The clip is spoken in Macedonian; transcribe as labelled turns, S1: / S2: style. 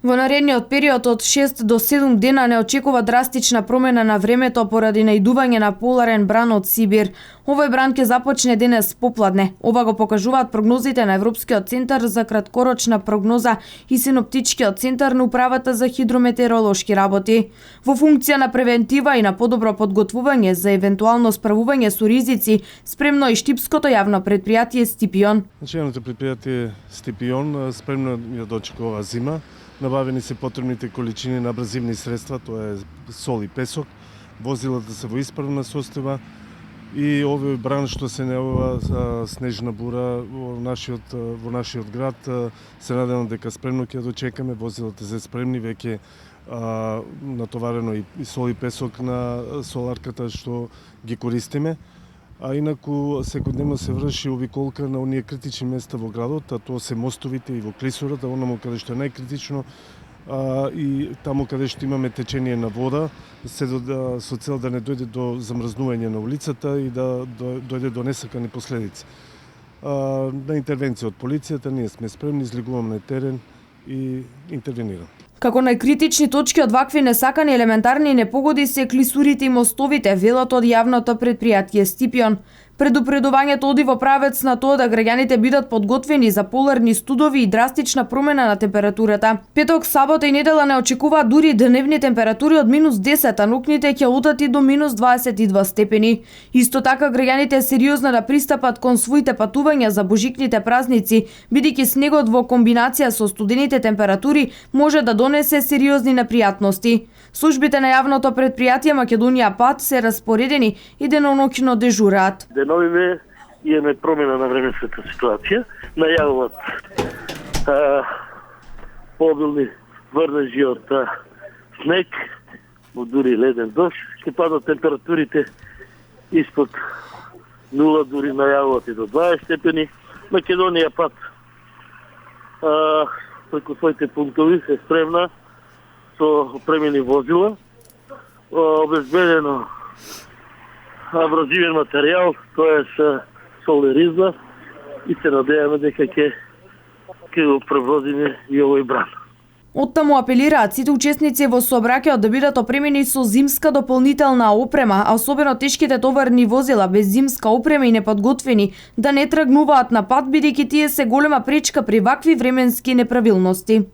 S1: Во наредниот период од 6 до 7 дена не очекува драстична промена на времето поради наидување на поларен бран од Сибир. Овој бран ќе започне денес попладне. Ова го покажуваат прогнозите на Европскиот центар за краткорочна прогноза и Синоптичкиот центар на Управата за хидрометеоролошки работи. Во функција на превентива и на подобро подготвување за евентуално справување со ризици, спремно и штипското јавно предпријатие Стипион.
S2: Јавното предпријатие Стипион спремно ја дочекува зима. Набавени се потребните количини на абразивни средства, тоа е сол и песок, возилата се во исправна состојба и овој бран што се најавува снежна бура во нашиот град, се надевам дека спремно ќе дочекаме, возилата се спремни, веќе натоварено и сол и песок на соларката што ги користиме. А инаку секојдневно се врши обиколка на оние критични места во градот, а тоа се мостовите и во клисурата, онаму каде што е најкритично, и таму каде што имаме течение на вода, со цел да не дојде до замрзнување на улицата и да дојде до несакани последици. На интервенција од полицијата ние сме спремни, излегуваме на терен и интервенираме.
S1: Како најкритични точки од вакви несакани елементарни непогоди се клисурите и мостовите, велат од јавното предпријатие Стипион. Предупредувањето оди во правец на тоа да граѓаните бидат подготвени за поларни студови и драстична промена на температурата. Петок, сабота и недела не очекуваат дури дневни температури од -10, а ноќните ќе одат и до -22 степени. Исто така граѓаните сериозно да пристапат кон своите патувања за божикните празници, бидејќи снегот во комбинација со студените температури може да донесе сериозни непријатности. Службите на јавното предпријатие Македонија Пат се распоредени и деноноќно дежураат.
S3: Деновиве имаме промена на временската ситуација, најавуваат побилни врнежи од снег, дури леден дожд, ќе падат температурите испод 0, дури најавуваат и до 20 степени. Македонија Пат преку своите пунктови се спремна со опремени возила, обезбедено абразивен материјал, тоа е сол и риза, и се надеваме дека ќе го превозиме и овој бран.
S1: Оттаму апелираат сите учесници во сообраќајот да бидат опремени со зимска дополнителна опрема, а особено тешките товарни возила без зимска опрема и неподготвени да не тргнуваат на пат, бидејќи тие се голема пречка при вакви временски неправилности.